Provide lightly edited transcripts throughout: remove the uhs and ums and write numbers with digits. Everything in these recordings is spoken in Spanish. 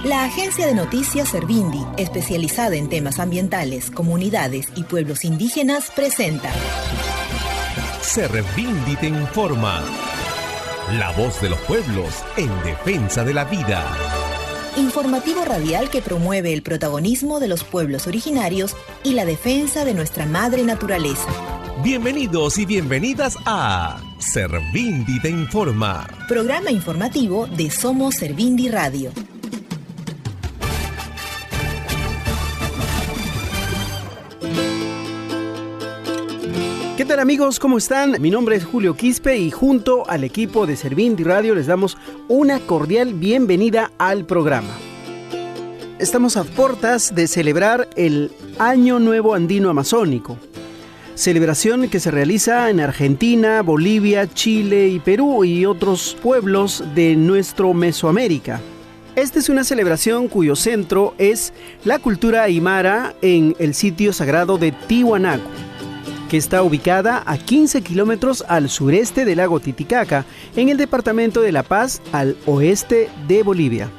La agencia de noticias Servindi, especializada en temas ambientales, comunidades y pueblos indígenas, presenta Servindi te informa. La voz de los pueblos en defensa de la vida. Informativo radial que promueve el protagonismo de los pueblos originarios y la defensa de nuestra madre naturaleza. Bienvenidos y bienvenidas a Servindi te informa. Programa informativo de Somos Servindi Radio. ¿Qué tal amigos? ¿Cómo están? Mi nombre es Julio Quispe y junto al equipo de Servindi Radio les damos una cordial bienvenida al programa. Estamos a puertas de celebrar el Año Nuevo Andino Amazónico, celebración que se realiza en Argentina, Bolivia, Chile y Perú y otros pueblos de nuestro Mesoamérica. Esta es una celebración cuyo centro es la cultura aymara en el sitio sagrado de Tiwanaku, que está ubicada a 15 kilómetros al sureste del lago Titicaca, en el departamento de La Paz, al oeste de Bolivia.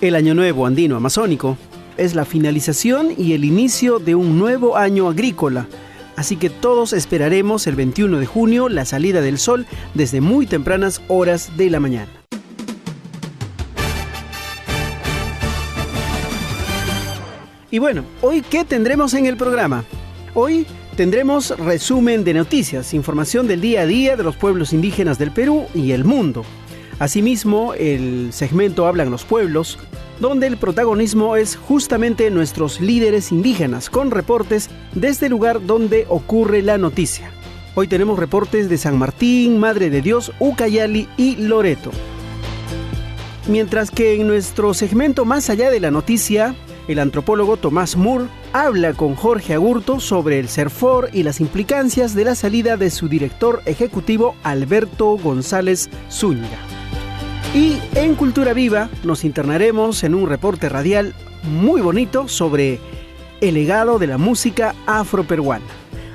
El Año Nuevo Andino Amazónico es la finalización y el inicio de un nuevo año agrícola, así que todos esperaremos el 21 de junio la salida del sol desde muy tempranas horas de la mañana. Y bueno, ¿hoy qué tendremos en el programa? Hoy tendremos resumen de noticias, información del día a día de los pueblos indígenas del Perú y el mundo. Asimismo, el segmento Hablan los Pueblos, donde el protagonismo es justamente nuestros líderes indígenas, con reportes desde el lugar donde ocurre la noticia. Hoy tenemos reportes de San Martín, Madre de Dios, Ucayali y Loreto. Mientras que en nuestro segmento Más allá de la noticia, el antropólogo Tomás Moore habla con Jorge Agurto sobre el CERFOR y las implicancias de la salida de su director ejecutivo Alberto González Zúñiga. Y en Cultura Viva nos internaremos en un reporte radial muy bonito sobre el legado de la música afroperuana.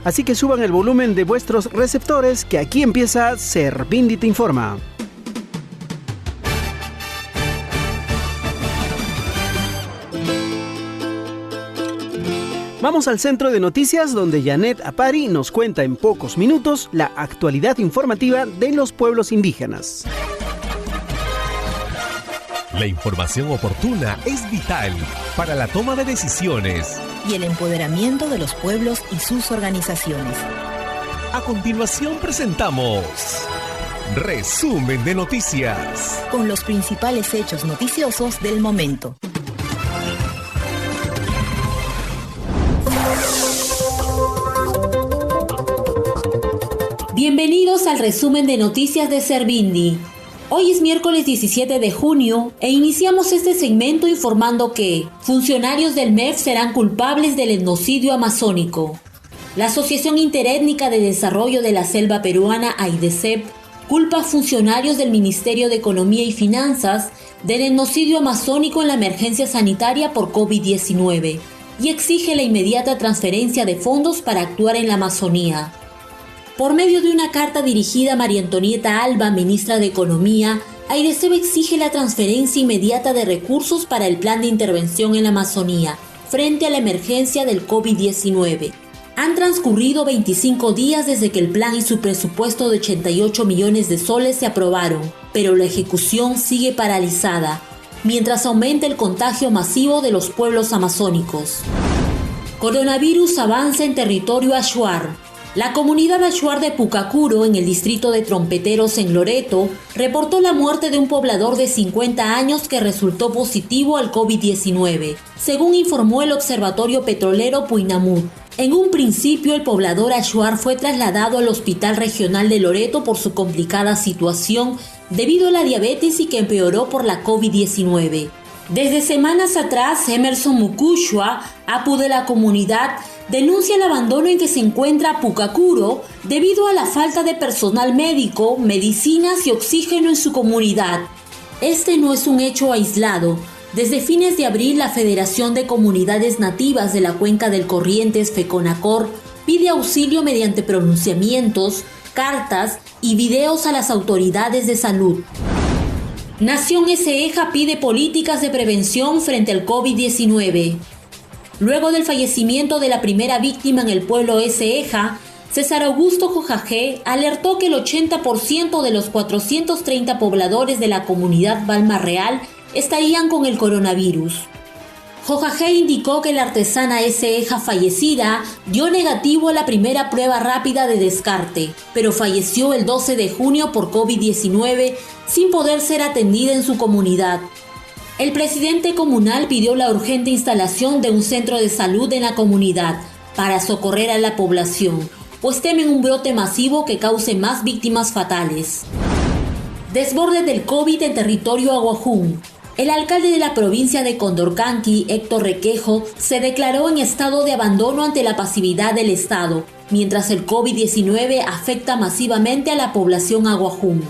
Así que suban el volumen de vuestros receptores, que aquí empieza Servindi te informa. Vamos al centro de noticias, donde Janet Apari nos cuenta en pocos minutos la actualidad informativa de los pueblos indígenas. La información oportuna es vital para la toma de decisiones Y el empoderamiento de los pueblos y sus organizaciones. A continuación presentamos Resumen de Noticias, con los principales hechos noticiosos del momento. Bienvenidos al resumen de noticias de Servindi. Hoy es miércoles 17 de junio e iniciamos este segmento informando que funcionarios del MEF serán culpables del etnocidio amazónico. La Asociación Interétnica de Desarrollo de la Selva Peruana, AIDESEP, culpa a funcionarios del Ministerio de Economía y Finanzas del etnocidio amazónico en la emergencia sanitaria por COVID-19 y exige la inmediata transferencia de fondos para actuar en la Amazonía. Por medio de una carta dirigida a María Antonieta Alba, ministra de Economía, AIDESEP exige la transferencia inmediata de recursos para el plan de intervención en la Amazonía frente a la emergencia del COVID-19. Han transcurrido 25 días desde que el plan y su presupuesto de 88 millones de soles se aprobaron, pero la ejecución sigue paralizada, mientras aumenta el contagio masivo de los pueblos amazónicos. Coronavirus avanza en territorio Achuar. La comunidad Achuar de Pucacuro, en el distrito de Trompeteros en Loreto, reportó la muerte de un poblador de 50 años que resultó positivo al COVID-19, según informó el Observatorio Petrolero Puinamut. En un principio, el poblador Achuar fue trasladado al Hospital Regional de Loreto por su complicada situación debido a la diabetes y que empeoró por la COVID-19. Desde semanas atrás, Emerson Mukushwa, apu de la comunidad, denuncia el abandono en que se encuentra Pucacuro debido a la falta de personal médico, medicinas y oxígeno en su comunidad. Este no es un hecho aislado. Desde fines de abril, la Federación de Comunidades Nativas de la Cuenca del Corrientes, FECONACOR, pide auxilio mediante pronunciamientos, cartas y videos a las autoridades de salud. Nación SEJA pide políticas de prevención frente al COVID-19. Luego del fallecimiento de la primera víctima en el pueblo SEJA, César Augusto Jojajé alertó que el 80% de los 430 pobladores de la comunidad Balma Real estarían con el coronavirus. Jojajé indicó que la artesana SEJA fallecida dio negativo a la primera prueba rápida de descarte, pero falleció el 12 de junio por COVID-19 sin poder ser atendida en su comunidad. El presidente comunal pidió la urgente instalación de un centro de salud en la comunidad para socorrer a la población, pues temen un brote masivo que cause más víctimas fatales. Desborde del COVID en territorio Aguajún. El alcalde de la provincia de Condorcanqui, Héctor Requejo, se declaró en estado de abandono ante la pasividad del Estado, mientras el COVID-19 afecta masivamente a la población Aguajún.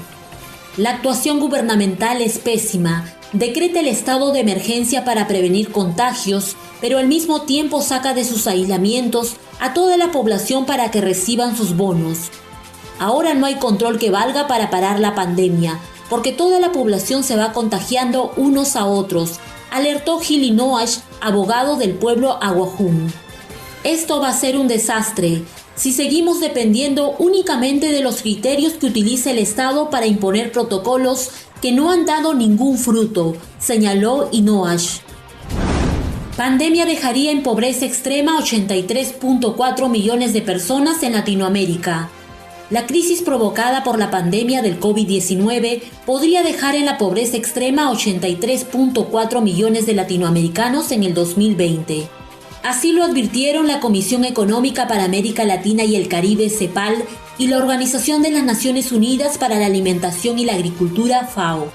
La actuación gubernamental es pésima. Decreta el estado de emergencia para prevenir contagios, pero al mismo tiempo saca de sus aislamientos a toda la población para que reciban sus bonos. Ahora no hay control que valga para parar la pandemia, porque toda la población se va contagiando unos a otros, alertó Gili Noash, abogado del pueblo Aguajún. Esto va a ser un desastre si seguimos dependiendo únicamente de los criterios que utiliza el Estado para imponer protocolos que no han dado ningún fruto, señaló Inoash. Pandemia dejaría en pobreza extrema a 83.4 millones de personas en Latinoamérica. La crisis provocada por la pandemia del COVID-19 podría dejar en la pobreza extrema a 83.4 millones de latinoamericanos en el 2020. Así lo advirtieron la Comisión Económica para América Latina y el Caribe, CEPAL, y la Organización de las Naciones Unidas para la Alimentación y la Agricultura, FAO.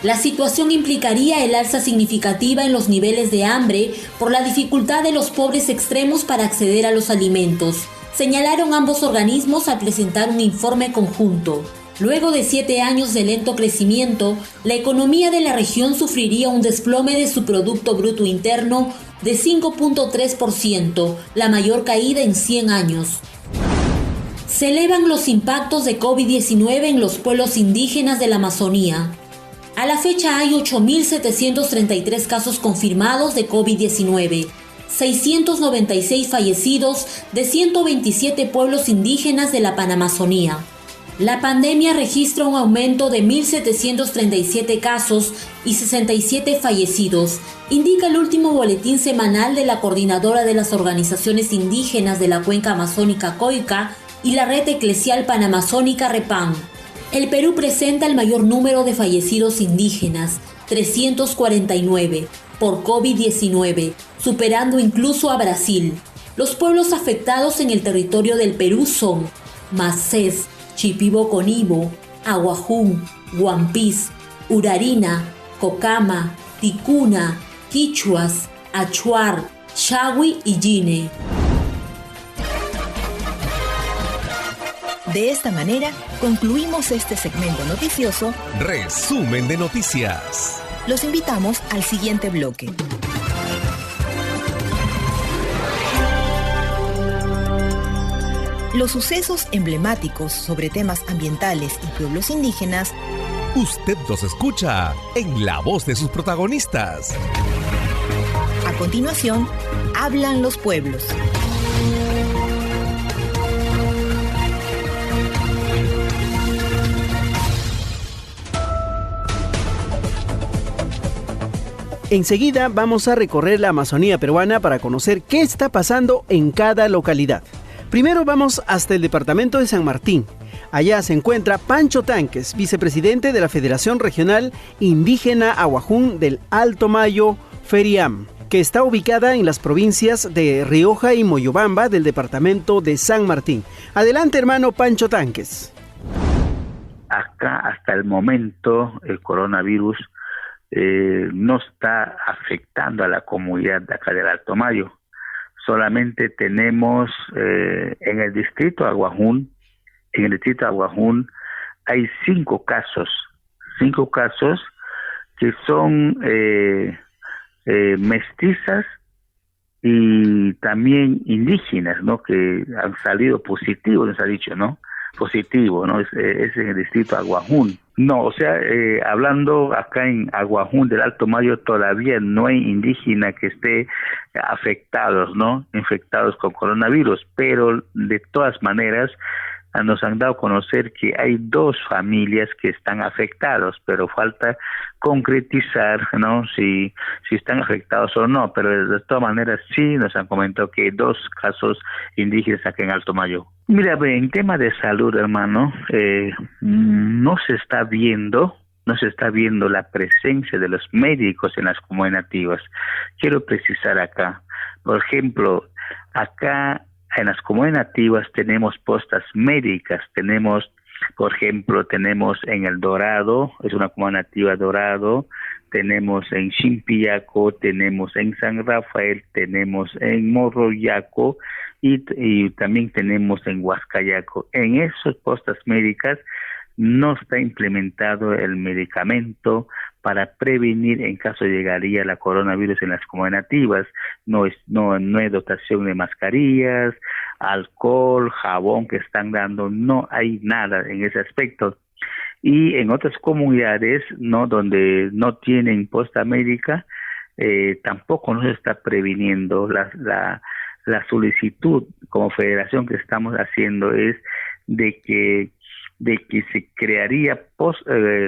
La situación implicaría el alza significativa en los niveles de hambre por la dificultad de los pobres extremos para acceder a los alimentos, señalaron ambos organismos al presentar un informe conjunto. Luego de 7 años de lento crecimiento, la economía de la región sufriría un desplome de su Producto Bruto Interno de 5.3%, la mayor caída en 100 años. Se elevan los impactos de COVID-19 en los pueblos indígenas de la Amazonía. A la fecha hay 8.733 casos confirmados de COVID-19, 696 fallecidos de 127 pueblos indígenas de la Panamazonía. La pandemia registra un aumento de 1.737 casos y 67 fallecidos, indica el último boletín semanal de la Coordinadora de las Organizaciones Indígenas de la Cuenca Amazónica COICA y la Red Eclesial Panamazónica REPAN. El Perú presenta el mayor número de fallecidos indígenas, 349, por COVID-19, superando incluso a Brasil. Los pueblos afectados en el territorio del Perú son Macés, Chipibo-Conibo, Aguajún, Guampís, Urarina, Cocama, Ticuna, Quichuas, Achuar, Xagüi y Yine. De esta manera, concluimos este segmento noticioso. Resumen de noticias. Los invitamos al siguiente bloque. Los sucesos emblemáticos sobre temas ambientales y pueblos indígenas. Usted los escucha en la voz de sus protagonistas. A continuación, hablan los pueblos. Enseguida vamos a recorrer la Amazonía peruana para conocer qué está pasando en cada localidad. Primero vamos hasta el departamento de San Martín. Allá se encuentra Pancho Tanques, vicepresidente de la Federación Regional Indígena Aguajún del Alto Mayo, FERIAM, que está ubicada en las provincias de Rioja y Moyobamba del departamento de San Martín. Adelante, hermano Pancho Tanques. Acá, hasta el momento, el coronavirus no está afectando a la comunidad de acá del Alto Mayo. Solamente tenemos en el distrito de Aguajún hay 5 casos que son mestizas y también indígenas, ¿no? Que han salido positivos, nos ha dicho, ¿no? Positivo, ¿no? Es en el distrito de Aguajún. No, o sea, hablando acá en Aguajún del Alto Mayo, todavía no hay indígena que esté afectados, ¿no? Infectados con coronavirus, pero de todas maneras nos han dado a conocer que hay 2 familias que están afectados, pero falta concretizar, ¿no? Si están afectados o no, pero de todas maneras sí nos han comentado que hay 2 casos indígenas aquí en Alto Mayo. Mira, en tema de salud, hermano, no se está viendo la presencia de los médicos en las comunidades nativas. Quiero precisar acá, por ejemplo, acá en las comunidades nativas tenemos postas médicas, por ejemplo, tenemos en El Dorado, es una comunidad nativa Dorado, tenemos en Chimpiyaco, tenemos en San Rafael, tenemos en Morroyaco y también tenemos en Huascayaco. En esas postas médicas no está implementado el medicamento para prevenir en caso llegaría la coronavirus en las comunidades nativas. No hay dotación de mascarillas, alcohol, jabón que están dando, no hay nada en ese aspecto. Y en otras comunidades, ¿no?, donde no tienen posta médica, tampoco nos está previniendo. La solicitud como federación que estamos haciendo es de que se crearía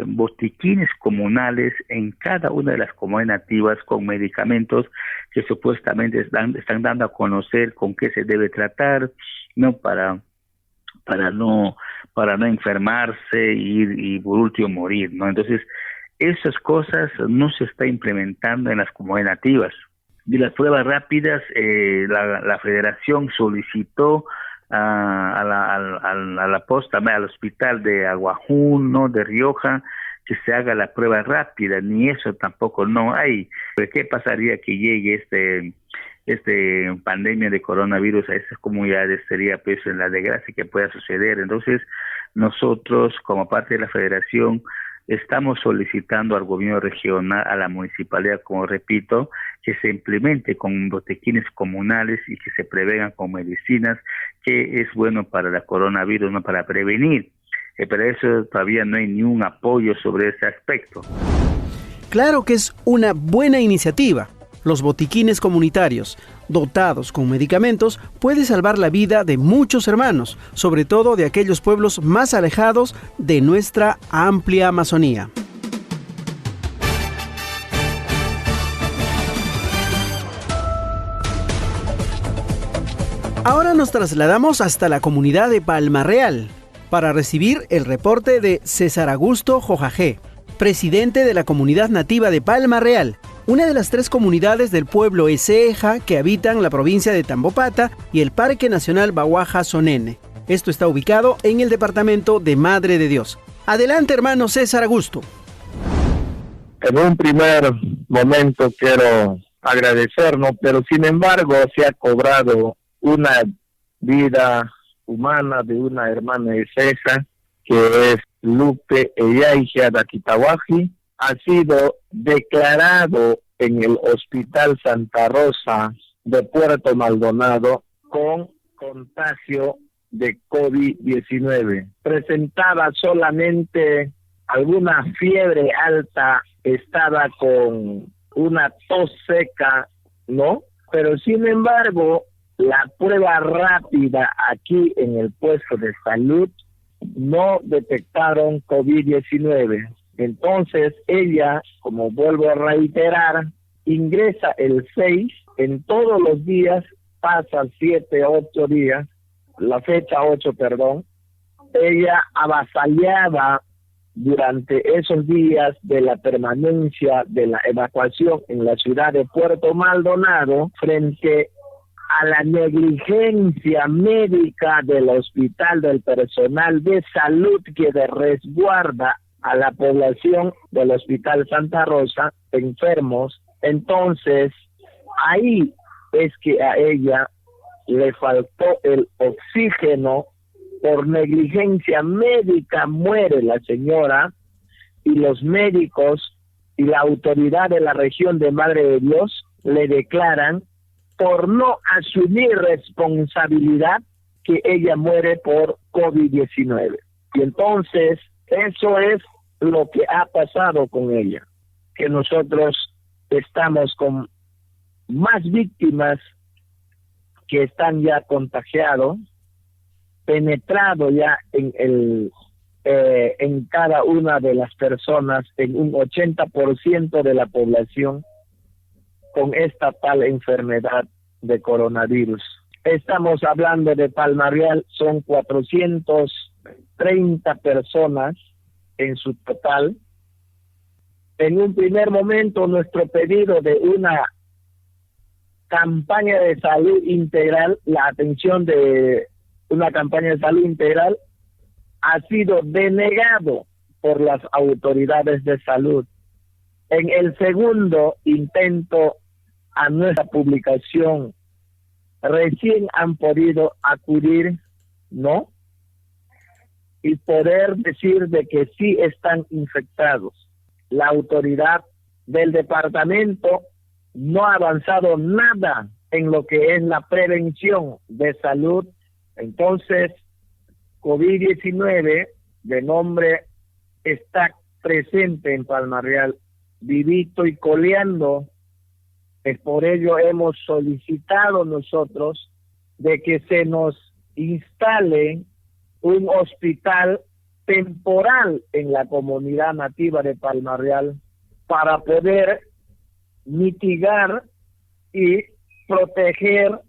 botiquines comunales en cada una de las comunidades nativas con medicamentos que supuestamente están dando a conocer con qué se debe tratar, no para no enfermarse y por último morir, ¿no? Entonces, esas cosas no se está implementando en las comunidades nativas. De las pruebas rápidas, la federación solicitó a la posta, al hospital de Aguajún, ¿no?, de Rioja, que se haga la prueba rápida. Ni eso tampoco no hay. ¿Pero qué pasaría que llegue pandemia de coronavirus a esas comunidades? Sería pues en la desgracia que pueda suceder. Entonces nosotros, como parte de la federación, estamos solicitando al gobierno regional, a la municipalidad, como repito, que se implemente con botiquines comunales y que se prevengan con medicinas, que es bueno para el coronavirus, no para prevenir. Pero eso todavía no hay ni un apoyo sobre ese aspecto. Claro que es una buena iniciativa. Los botiquines comunitarios, dotados con medicamentos, puede salvar la vida de muchos hermanos, sobre todo de aquellos pueblos más alejados de nuestra amplia Amazonía. Ahora nos trasladamos hasta la comunidad de Palma Real para recibir el reporte de César Augusto Jojajé, presidente de la comunidad nativa de Palma Real, una de las 3 comunidades del pueblo Eseja que habitan la provincia de Tambopata y el Parque Nacional Bahuaja-Sonene. Esto está ubicado en el departamento de Madre de Dios. Adelante, hermano César Augusto. En un primer momento quiero agradecernos, pero sin embargo se ha cobrado una vida humana de una hermana Eseja, que es Lupe Eyaija Daquitahuaji. Ha sido declarado en el Hospital Santa Rosa de Puerto Maldonado con contagio de COVID-19. Presentaba solamente alguna fiebre alta, estaba con una tos seca, ¿no? Pero sin embargo, la prueba rápida aquí en el puesto de salud no detectaron COVID-19. Entonces ella, como vuelvo a reiterar, ingresa el 6, en todos los días, pasa 7, 8 días, la fecha 8, perdón, ella avasallaba durante esos días de la permanencia de la evacuación en la ciudad de Puerto Maldonado frente a la negligencia médica del hospital, del personal de salud que resguarda a la población del Hospital Santa Rosa, enfermos. Entonces, ahí es que a ella le faltó el oxígeno, por negligencia médica muere la señora, y los médicos y la autoridad de la región de Madre de Dios le declaran por no asumir responsabilidad que ella muere por COVID-19. Y entonces, eso es lo que ha pasado con ella, que nosotros estamos con más víctimas que están ya contagiados, penetrado ya en cada una de las personas, en un 80% de la población, con esta tal enfermedad de coronavirus. Estamos hablando de Palma-Real, son 430 personas en su total. En un primer momento, nuestro pedido de una campaña de salud integral, la atención de una campaña de salud integral, ha sido denegado por las autoridades de salud. En el segundo intento a nuestra publicación, recién han podido acudir, ¿no? Y poder decir de que sí están infectados. La autoridad del departamento no ha avanzado nada en lo que es la prevención de salud. Entonces, COVID-19 de nombre está presente en Palma-Real, vivito y coleando. Es por ello hemos solicitado nosotros de que se nos instale un hospital temporal en la comunidad nativa de Palma-Real para poder mitigar y proteger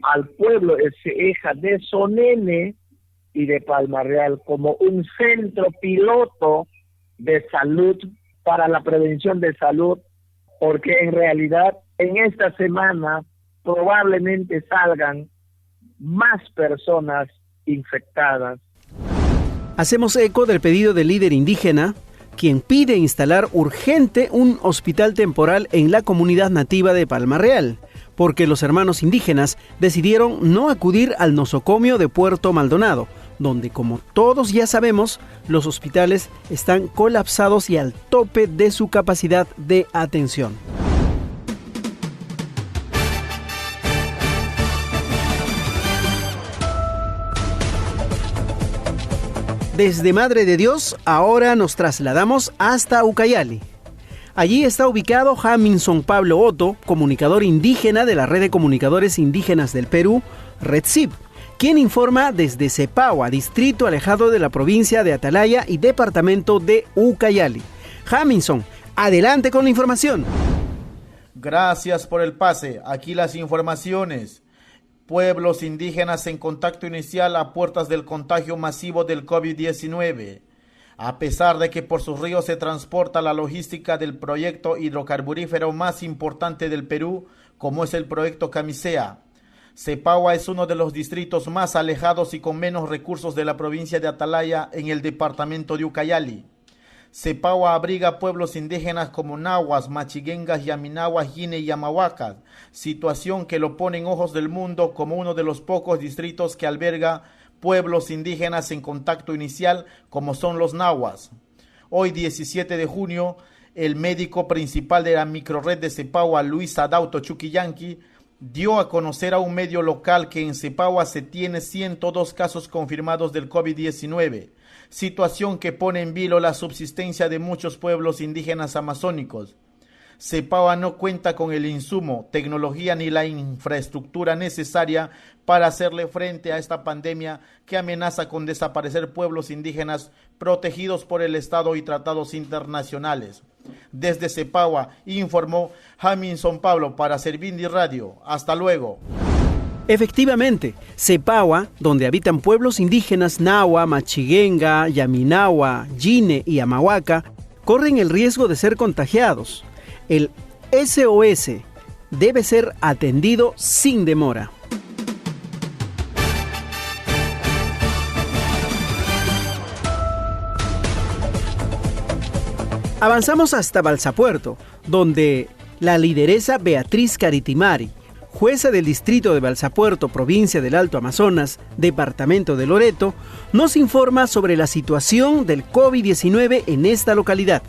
al pueblo Ecija de Sonene y de Palma-Real como un centro piloto de salud para la prevención de salud, porque en realidad en esta semana probablemente salgan más personas infectadas. Hacemos eco del pedido del líder indígena, quien pide instalar urgente un hospital temporal en la comunidad nativa de Palma-Real, porque los hermanos indígenas decidieron no acudir al nosocomio de Puerto Maldonado, donde, como todos ya sabemos, los hospitales están colapsados y al tope de su capacidad de atención. Desde Madre de Dios, ahora nos trasladamos hasta Ucayali. Allí está ubicado Jaminson Pablo Otto, comunicador indígena de la Red de Comunicadores Indígenas del Perú, RedCIP, quien informa desde Cepagua, distrito alejado de la provincia de Atalaya y departamento de Ucayali. Jaminson, adelante con la información. Gracias por el pase. Aquí las informaciones. Pueblos indígenas en contacto inicial a puertas del contagio masivo del COVID-19. A pesar de que por sus ríos se transporta la logística del proyecto hidrocarburífero más importante del Perú, como es el proyecto Camisea, Cepagua es uno de los distritos más alejados y con menos recursos de la provincia de Atalaya en el departamento de Ucayali. Cepagua abriga pueblos indígenas como nahuas, machiguengas, yaminahuas, yine y yamahuacas, situación que lo pone en ojos del mundo como uno de los pocos distritos que alberga pueblos indígenas en contacto inicial como son los nahuas. Hoy 17 de junio, el médico principal de la microrred de Cepagua, Luis Adauto Chuquillanqui, dio a conocer a un medio local que en Cepagua se tiene 102 casos confirmados del COVID-19, situación que pone en vilo la subsistencia de muchos pueblos indígenas amazónicos. Cepagua no cuenta con el insumo, tecnología ni la infraestructura necesaria para hacerle frente a esta pandemia que amenaza con desaparecer pueblos indígenas protegidos por el Estado y tratados internacionales. Desde Cepagua informó Jaminson Pablo para Servindi Radio. Hasta luego. Efectivamente, Cepagua, donde habitan pueblos indígenas nahua, machiguenga, yaminahua, yine y amahuaca, corren el riesgo de ser contagiados. El SOS debe ser atendido sin demora. Avanzamos hasta Balsapuerto, donde la lideresa Beatriz Caritimari, jueza del distrito de Balsapuerto, provincia del Alto Amazonas, departamento de Loreto, nos informa sobre la situación del COVID-19 en esta localidad.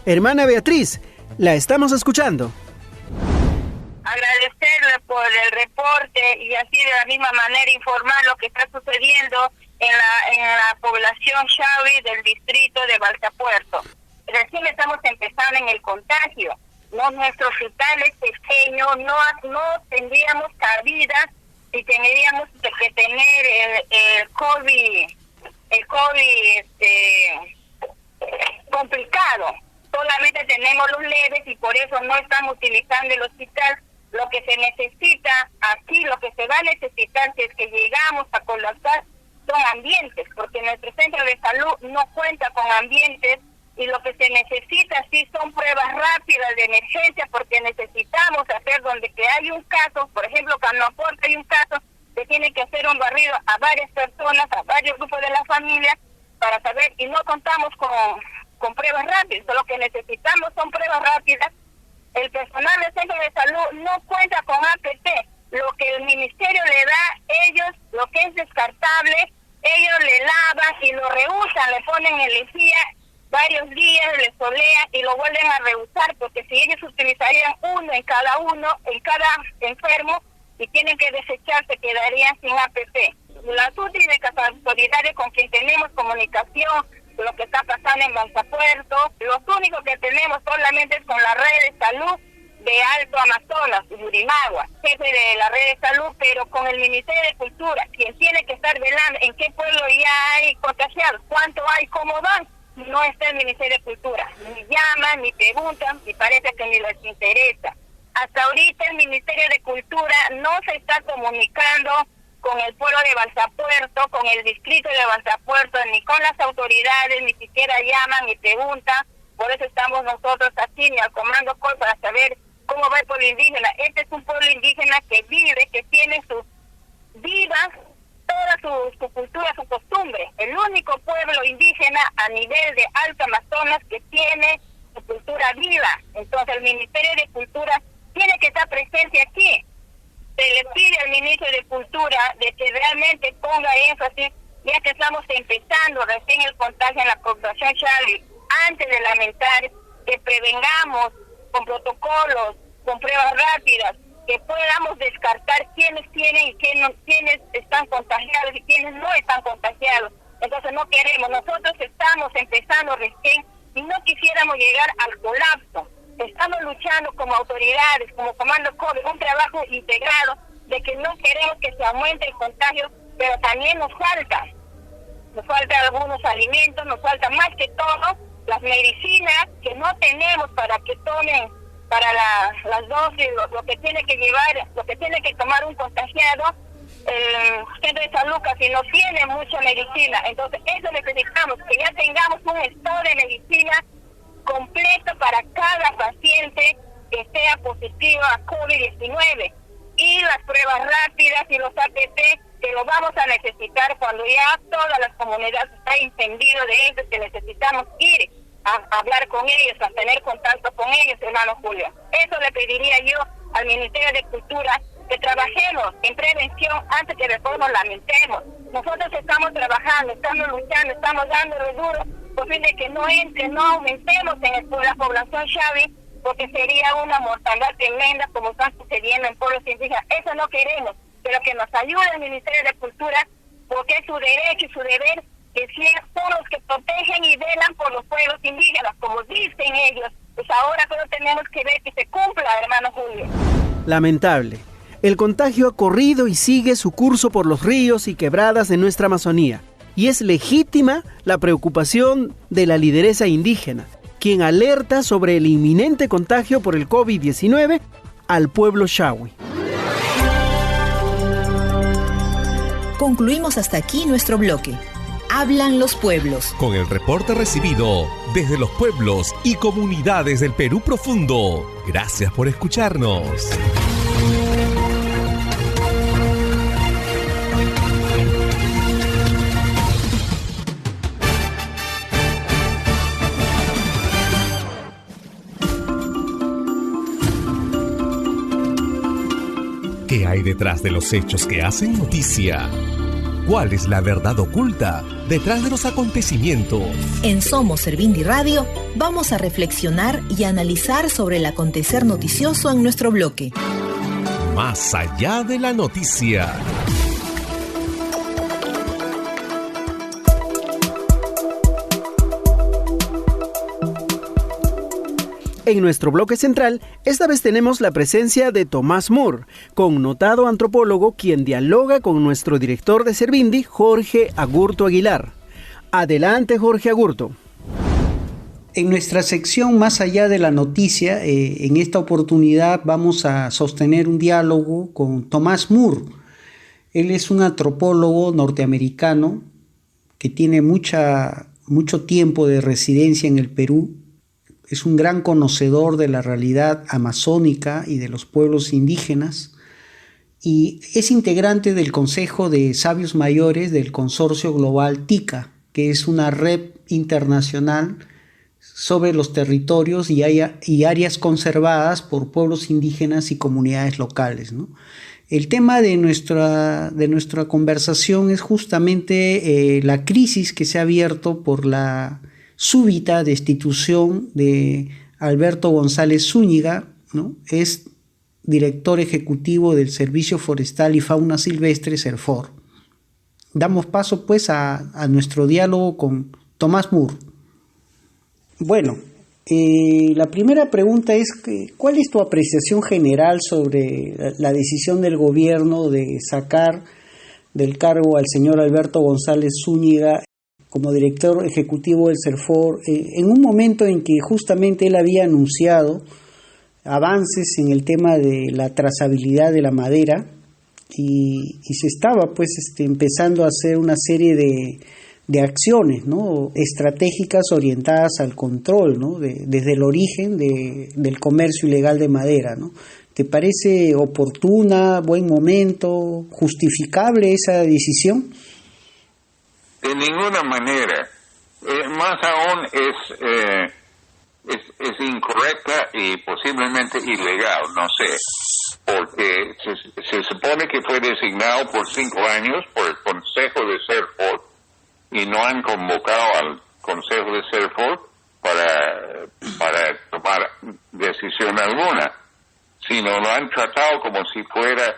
Hermana Beatriz, la estamos escuchando. Agradecerle por el reporte y así de la misma manera informar lo que está sucediendo en la población Chawi del distrito de Balsapuerto. Recién estamos empezando en el contagio. No, nuestro hospital es pequeño, no tendríamos cabida y tendríamos que tener el COVID complicado. Solamente tenemos los leves y por eso no estamos utilizando el hospital. Lo que se necesita aquí, lo que se va a necesitar si es que llegamos a colapsar son ambientes, porque nuestro centro de salud no cuenta con ambientes. Y lo que se necesita sí son pruebas rápidas de emergencia, porque necesitamos hacer donde que hay un caso, por ejemplo, cuando aporta hay un caso, se tiene que hacer un barrido a varias personas, a varios grupos de la familia, para saber, y no contamos con pruebas rápidas. Lo que necesitamos son pruebas rápidas. El personal del centro de salud no cuenta con APT. Lo que el ministerio le da, ellos, lo que es descartable, ellos le lavan y lo reusan, le ponen energía varios días, le solean y lo vuelven a reusar, porque si ellos utilizarían uno en cada enfermo y tienen que desecharse, quedarían sin APP. Las últimas autoridades con quien tenemos comunicación, lo que está pasando en Balsapuerto, los únicos que tenemos solamente es con la red de salud de Alto Amazonas, Yurimagua, jefe de la red de salud, pero con el Ministerio de Cultura, quien tiene que estar velando en qué pueblo ya hay contagiados, cuánto hay, cómo van. No está el Ministerio de Cultura, ni llaman, ni preguntan, y parece que ni les interesa. Hasta ahorita el Ministerio de Cultura no se está comunicando con el pueblo de Balsapuerto, con el distrito de Balsapuerto, ni con las autoridades, ni siquiera llaman ni preguntan. Por eso estamos nosotros aquí, ni al Comando Col, para saber cómo va el pueblo indígena. Este es un pueblo indígena que vive, que tiene sus vivas, toda su cultura, su costumbre. El único pueblo indígena a nivel de Alto Amazonas que tiene su cultura viva. Entonces el Ministerio de Cultura tiene que estar presente aquí. Se le pide al Ministro de Cultura de que realmente ponga énfasis, ya que estamos empezando recién el contagio en la población Chawi, antes de lamentar, que prevengamos con protocolos, con pruebas rápidas, que podamos descartar quiénes tienen y quiénes están contagiados y quiénes no están contagiados. Entonces no queremos, nosotros estamos empezando recién y no quisiéramos llegar al colapso. Estamos luchando como autoridades, como Comando COVID, un trabajo integrado de que no queremos que se aumente el contagio, pero también nos faltan algunos alimentos, nos falta más que todo las medicinas que no tenemos para que tomen para las dosis, lo que tiene que llevar, lo que tiene que tomar un contagiado. El centro de salud casi no tiene mucha medicina, entonces eso necesitamos, que ya tengamos un stock de medicina completo para cada paciente que sea positivo a COVID-19, y las pruebas rápidas y los APT, que lo vamos a necesitar cuando ya todas las comunidades están entendido de eso, que necesitamos ir a hablar con ellos, a tener contacto con ellos, hermano Julio. Eso le pediría yo al Ministerio de Cultura, que trabajemos en prevención antes que después nos lamentemos. Nosotros estamos trabajando, estamos luchando, estamos dándole duro, por fin de que no aumentemos en la población Chawi, porque sería una mortandad tremenda como está sucediendo en pueblos indígenas. Eso no queremos, pero que nos ayude el Ministerio de Cultura, porque es su derecho y su deber, que son los que protegen y velan por los pueblos indígenas, como dicen ellos. Pues ahora solo tenemos que ver que se cumpla, hermano Julio. Lamentable. El contagio ha corrido y sigue su curso por los ríos y quebradas de nuestra Amazonía. Y es legítima la preocupación de la lideresa indígena, quien alerta sobre el inminente contagio por el COVID-19 al pueblo Chawi. Concluimos hasta aquí nuestro bloque. Hablan los pueblos. Con el reporte recibido desde los pueblos y comunidades del Perú profundo. Gracias por escucharnos. ¿Qué hay detrás de los hechos que hacen noticia? ¿Cuál es la verdad oculta detrás de los acontecimientos? En Somos Servindi Radio vamos a reflexionar y analizar sobre el acontecer noticioso en nuestro bloque. Más allá de la noticia. En nuestro bloque central, esta vez tenemos la presencia de Tomás Moore, connotado antropólogo quien dialoga con nuestro director de Servindi, Jorge Agurto Aguilar. Adelante, Jorge Agurto. En nuestra sección Más allá de la noticia, en esta oportunidad vamos a sostener un diálogo con Tomás Moore. Él es un antropólogo norteamericano que tiene mucho tiempo de residencia en el Perú. Es un gran conocedor de la realidad amazónica y de los pueblos indígenas y es integrante del Consejo de Sabios Mayores del Consorcio Global TICA, que es una red internacional sobre los territorios y áreas conservadas por pueblos indígenas y comunidades locales, ¿no? El tema de nuestra conversación es justamente la crisis que se ha abierto por la súbita destitución de Alberto González Zúñiga, ¿no? Es director ejecutivo del Servicio Forestal y Fauna Silvestre, SERFOR. Damos paso pues a nuestro diálogo con Tomás Moore. Bueno, la primera pregunta es ¿cuál es tu apreciación general sobre la decisión del gobierno de sacar del cargo al señor Alberto González Zúñiga como director ejecutivo del SERFOR, en un momento en que justamente él había anunciado avances en el tema de la trazabilidad de la madera y se estaba pues empezando a hacer una serie de acciones, ¿no?, estratégicas orientadas al control, ¿no?, desde el origen del comercio ilegal de madera, ¿no? ¿Te parece oportuna, buen momento, justificable esa decisión? De ninguna manera. Más aún es incorrecta y posiblemente ilegal, no sé, porque se supone que fue designado por 5 años por el Consejo de SERFOR y no han convocado al Consejo de SERFOR para tomar decisión alguna, sino lo han tratado como si fuera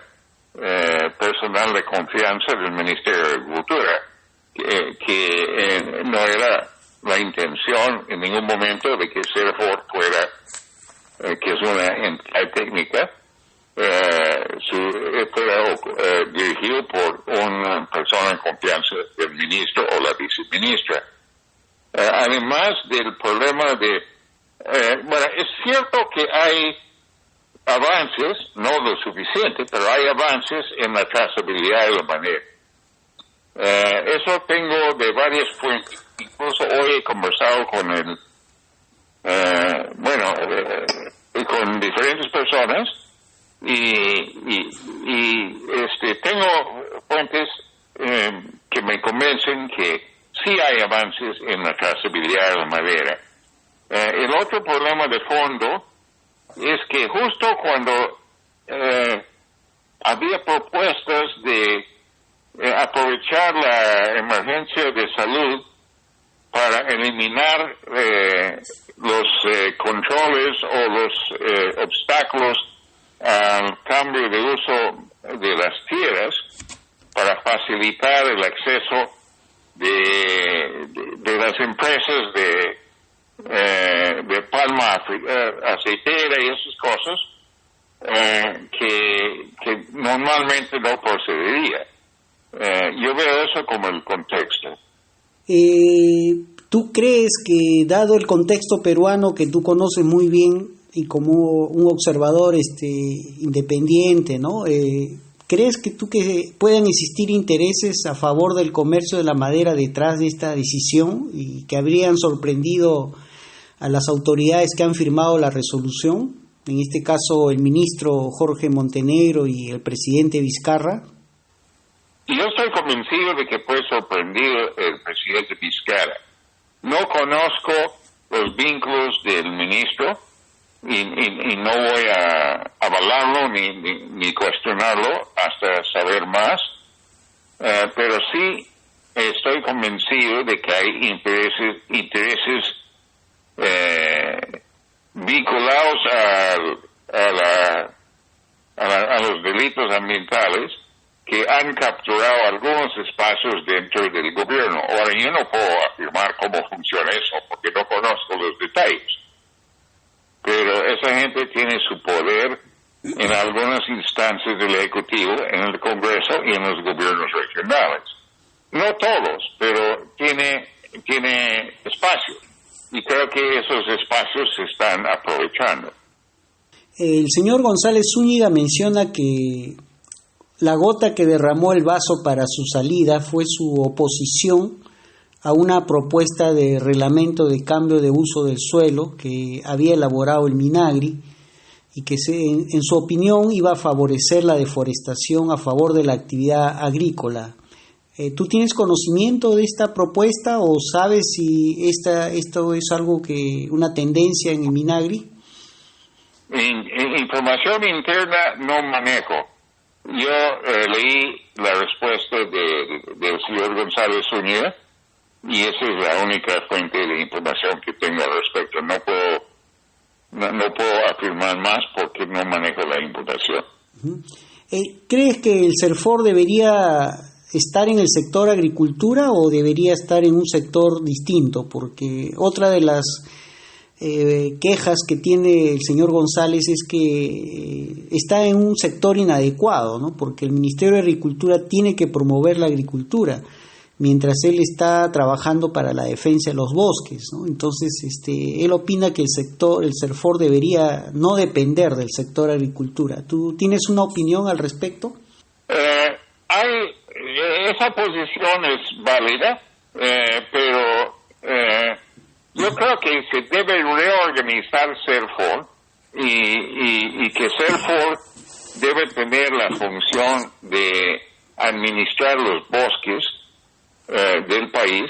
personal de confianza del Ministerio de Agricultura. Que no era la intención en ningún momento de que SERFOR fuera, que es una entidad técnica, fuera dirigido por una persona de confianza del ministro o la viceministra. Además del problema es cierto que hay avances, no lo suficiente, pero hay avances en la trazabilidad de la madera. Eso tengo de varias fuentes. Incluso hoy he conversado con con diferentes personas y tengo fuentes que me convencen que sí hay avances en la trazabilidad de la madera. El otro problema de fondo es que justo cuando había propuestas de aprovechar la emergencia de salud para eliminar los controles o los obstáculos al cambio de uso de las tierras para facilitar el acceso de las empresas de palma aceitera y esas cosas que normalmente no procedería. Yo veo eso como el contexto. ¿Tú crees que, dado el contexto peruano que tú conoces muy bien y como un observador independiente, ¿no? ¿Crees que puedan existir intereses a favor del comercio de la madera detrás de esta decisión y que habrían sorprendido a las autoridades que han firmado la resolución? En este caso, el ministro Jorge Montenegro y el presidente Vizcarra. Yo estoy convencido de que fue sorprendido el presidente Vizcarra. No conozco los vínculos del ministro, y no voy a avalarlo ni cuestionarlo hasta saber más, pero sí estoy convencido de que hay intereses vinculados a los delitos ambientales que han capturado algunos espacios dentro del gobierno. Ahora, yo no puedo afirmar cómo funciona eso, porque no conozco los detalles. Pero esa gente tiene su poder en algunas instancias del Ejecutivo, en el Congreso y en los gobiernos regionales. No todos, pero tiene espacio. Y creo que esos espacios se están aprovechando. El señor González Zúñiga menciona que la gota que derramó el vaso para su salida fue su oposición a una propuesta de reglamento de cambio de uso del suelo que había elaborado el Minagri y que en su opinión iba a favorecer la deforestación a favor de la actividad agrícola. ¿Tú tienes conocimiento de esta propuesta o sabes si esto es algo una tendencia en el Minagri? Información interna no manejo. Yo leí la respuesta del señor González Zúñiga y esa es la única fuente de información que tengo al respecto. No puedo afirmar más porque no manejo la información. ¿Crees que el CERFOR debería estar en el sector agricultura o debería estar en un sector distinto? Porque otra de las quejas que tiene el señor González es que está en un sector inadecuado, ¿no? Porque el Ministerio de Agricultura tiene que promover la agricultura mientras él está trabajando para la defensa de los bosques, ¿no? Entonces, él opina que el CERFOR debería no depender del sector agricultura. ¿Tú tienes una opinión al respecto? Esa posición es válida, pero yo creo que se debe reorganizar CERFOR y que CERFOR debe tener la función de administrar los bosques del país.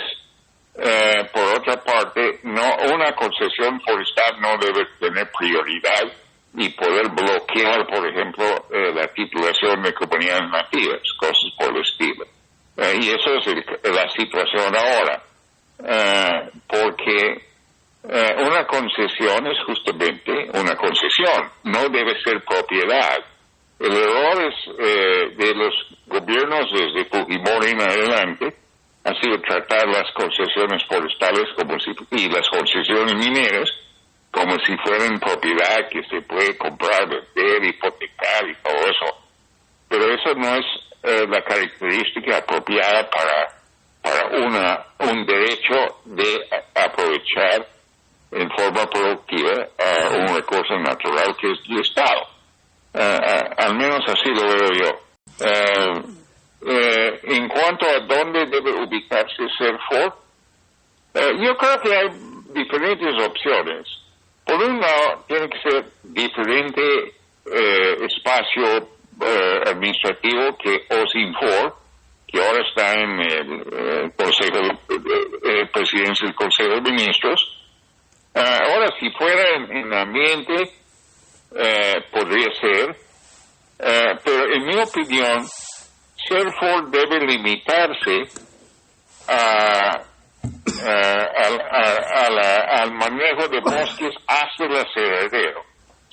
Por otra parte, una concesión forestal no debe tener prioridad y poder bloquear, por ejemplo, la titulación de compañías nativas, cosas por el estilo. Y eso es la situación ahora. Porque una concesión es justamente una concesión, no debe ser propiedad. El error de los gobiernos desde Fujimori en adelante ha sido tratar las concesiones forestales y las concesiones mineras como si fueran propiedad que se puede comprar, vender, hipotecar y todo eso. Pero eso no es la característica apropiada para un derecho de aprovechar en forma productiva un recurso natural que es el Estado. Al menos así lo veo yo. En cuanto a dónde debe ubicarse CERFOR, yo creo que hay diferentes opciones. Por un lado, tiene que ser diferente espacio administrativo que OSINFOR, que ahora está en el presidencia del Consejo de Ministros. Ahora, si fuera en ambiente, podría ser, pero en mi opinión, CERFOR debe limitarse al manejo de bosques hasta el aserradero.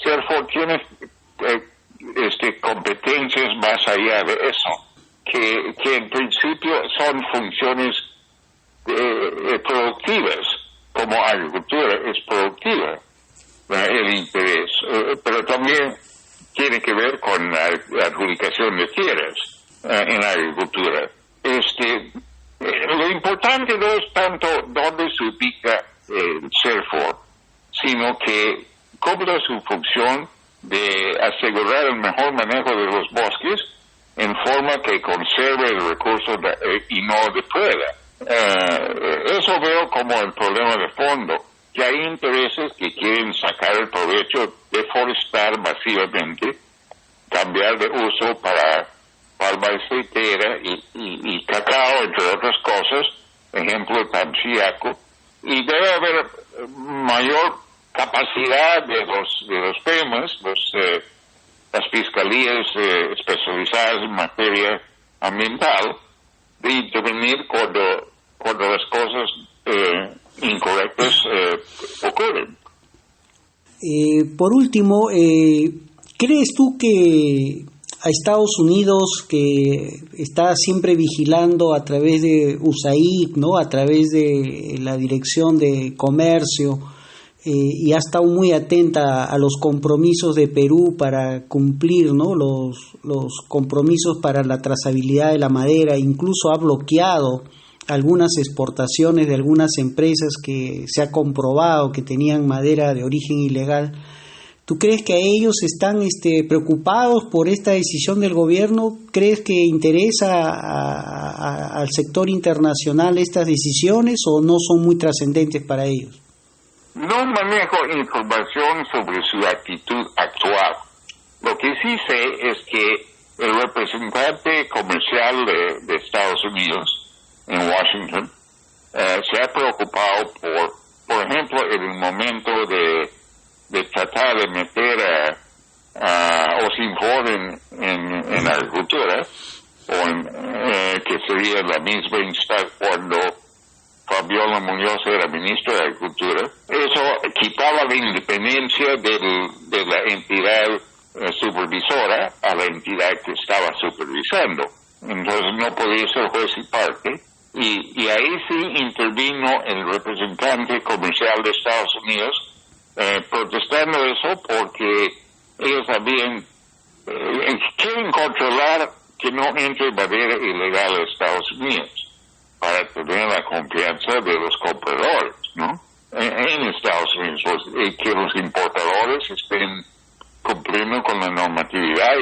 CERFOR tiene competencias más allá de eso, que en principio son funciones productivas, como agricultura es productiva, el interés, pero también tiene que ver con la adjudicación de tierras en la agricultura. Lo importante no es tanto dónde se ubica el CERFOR, sino que cumpla su función de asegurar el mejor manejo de los bosques en forma que conserve el recurso y no depreda. Eso veo como el problema de fondo, que hay intereses que quieren sacar el provecho, deforestar masivamente, cambiar de uso para palma aceitera y cacao, entre otras cosas, ejemplo Tamchiaco, y debe haber mayor capacidad de los PEMAS, las fiscalías especializadas en materia ambiental, de intervenir cuando las cosas incorrectas ocurren. Por último, ¿crees tú que a Estados Unidos, que está siempre vigilando a través de USAID, ¿no?, a través de la Dirección de Comercio, y ha estado muy atenta a los compromisos de Perú para cumplir, ¿no?, los compromisos para la trazabilidad de la madera, incluso ha bloqueado algunas exportaciones de algunas empresas que se ha comprobado que tenían madera de origen ilegal? ¿Tú crees que ellos están preocupados por esta decisión del gobierno? ¿Crees que interesa al sector internacional estas decisiones o no son muy trascendentes para ellos? No manejo información sobre su actitud actual. Lo que sí sé es que el representante comercial de Estados Unidos en Washington se ha preocupado por ejemplo, en el momento de tratar de meter OSINFOR en agricultura, que sería la misma instancia cuando Fabiola Muñoz era ministro de Agricultura. Eso quitaba la independencia de la entidad supervisora a la entidad que estaba supervisando. Entonces no podía ser juez y parte. Y ahí sí intervino el representante comercial de Estados Unidos protestando eso porque ellos quieren controlar que no entre madera ilegal a Estados Unidos para tener la confianza de los compradores, ¿no? En Estados Unidos, que los importadores estén cumpliendo con la normatividad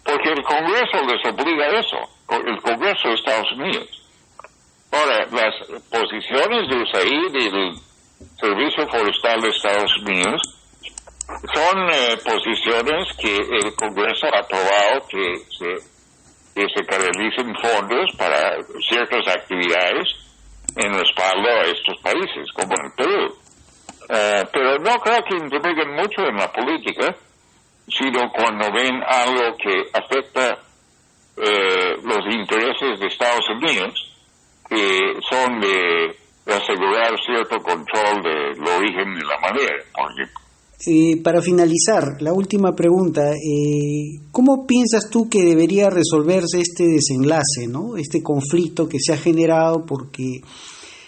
porque el Congreso les obliga a eso, el Congreso de Estados Unidos. Ahora, las posiciones de USAID y del Servicio Forestal de Estados Unidos son posiciones que el Congreso ha aprobado que se canalicen fondos para ciertas actividades en respaldo a estos países, como el Perú. Pero no creo que intervengan mucho en la política, sino cuando ven algo que afecta los intereses de Estados Unidos, que son de asegurar cierto control del origen de la madera, por ejemplo. Para finalizar, la última pregunta, ¿cómo piensas tú que debería resolverse este desenlace, ¿no?, este conflicto que se ha generado? Porque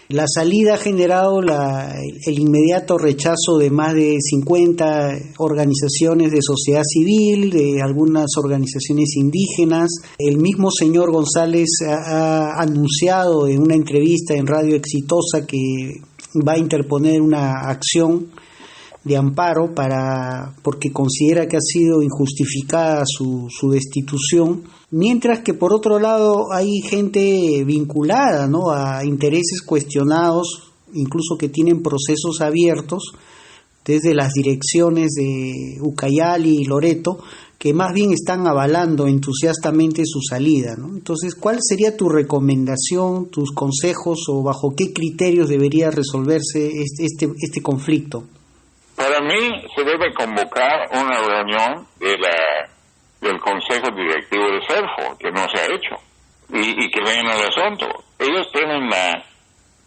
la salida ha generado el inmediato rechazo de más de 50 organizaciones de sociedad civil, de algunas organizaciones indígenas. El mismo señor González ha anunciado en una entrevista en Radio Exitosa que va a interponer una acción de amparo porque considera que ha sido injustificada su destitución, mientras que por otro lado hay gente vinculada, ¿no?, a intereses cuestionados, incluso que tienen procesos abiertos desde las direcciones de Ucayali y Loreto, que más bien están avalando entusiastamente su salida, ¿no? Entonces, ¿cuál sería tu recomendación, tus consejos o bajo qué criterios debería resolverse este conflicto? Para mí se debe convocar una reunión del Consejo Directivo de CERFO, que no se ha hecho, y que vean el asunto. Ellos tienen la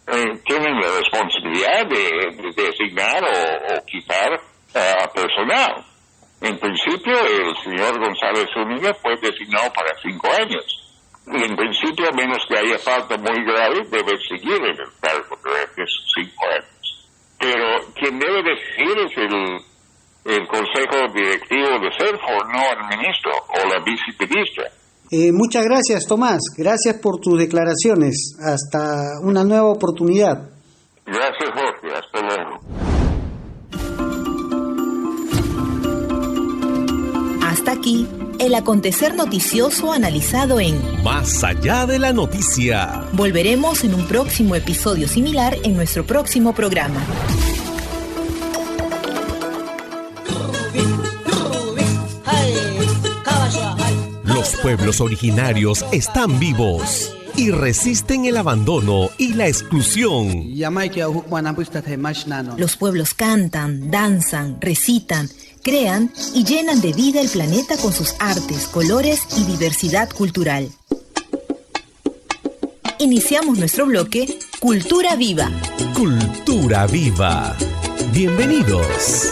responsabilidad de designar o quitar personal. En principio, el señor González Zúñiga fue designado para 5 años. Y en principio, a menos que haya falta muy grave, debe seguir en el cargo durante esos 5 años. Pero quien debe decidir es el Consejo Directivo de CERFO, no el ministro o la viceministra. Muchas gracias, Tomás. Gracias por tus declaraciones. Hasta una nueva oportunidad. Gracias, Jorge. Hasta luego. Hasta aquí el acontecer noticioso analizado en Más allá de la noticia. Volveremos en un próximo episodio similar en nuestro próximo programa. Los pueblos originarios están vivos y resisten el abandono y la exclusión. Los pueblos cantan, danzan, recitan, crean y llenan de vida el planeta con sus artes, colores y diversidad cultural. Iniciamos nuestro bloque Cultura Viva. Cultura Viva. Bienvenidos.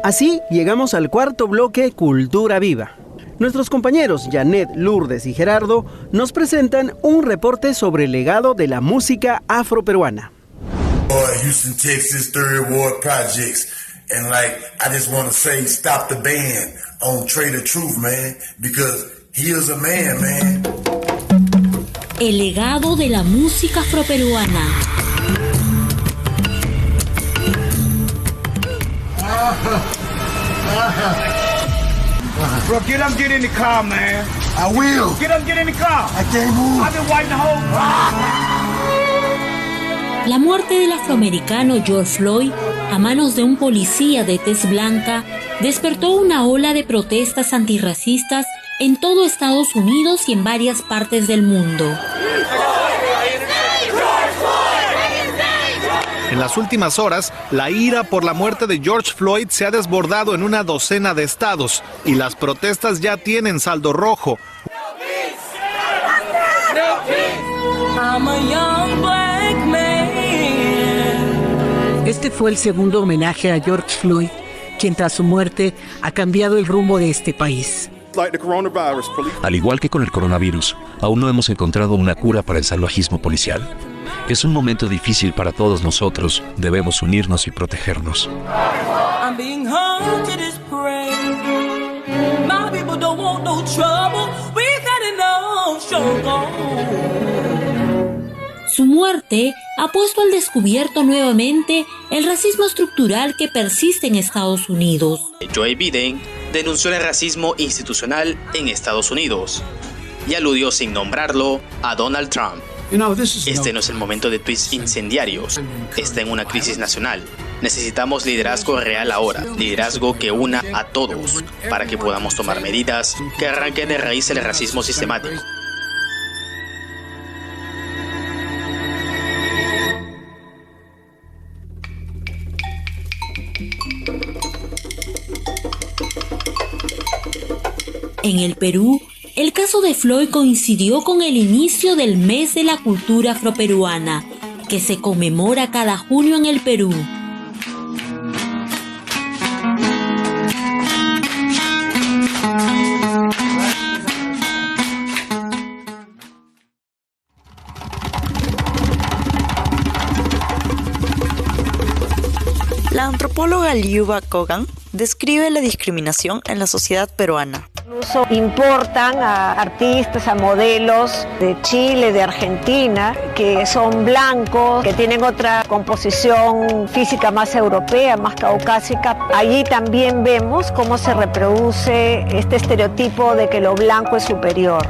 Así llegamos al cuarto bloque Cultura Viva. Nuestros compañeros Janet, Lourdes y Gerardo nos presentan un reporte sobre el legado de la música afroperuana. Houston, Texas, Third Ward Projects. And I just want to say, stop the ban on Trader Truth, man, because he is a man. El legado de la música afroperuana. Bro, get up, get in the car, man. I will. Get up, get in the car. I can't move. I've been waiting the whole La muerte del afroamericano George Floyd a manos de un policía de tez blanca despertó una ola de protestas antirracistas en todo Estados Unidos y en varias partes del mundo. En las últimas horas, la ira por la muerte de George Floyd se ha desbordado en una docena de estados y las protestas ya tienen saldo rojo. Este fue el segundo homenaje a George Floyd, quien tras su muerte ha cambiado el rumbo de este país. Al igual que con el coronavirus, aún no hemos encontrado una cura para el salvajismo policial. Es un momento difícil para todos nosotros. Debemos unirnos y protegernos. Su muerte ha puesto al descubierto nuevamente el racismo estructural que persiste en Estados Unidos. Joe Biden denunció el racismo institucional en Estados Unidos y aludió sin nombrarlo a Donald Trump. Este no es el momento de tweets incendiarios. Está en una crisis nacional. Necesitamos liderazgo real ahora, liderazgo que una a todos, para que podamos tomar medidas que arranquen de raíz el racismo sistemático. En el Perú, el caso de Floyd coincidió con el inicio del mes de la cultura afroperuana, que se conmemora cada junio en el Perú. La antropóloga Liuba Kogan describe la discriminación en la sociedad peruana. Incluso importan a artistas, a modelos de Chile, de Argentina, que son blancos, que tienen otra composición física más europea, más caucásica. Allí también vemos cómo se reproduce este estereotipo de que lo blanco es superior.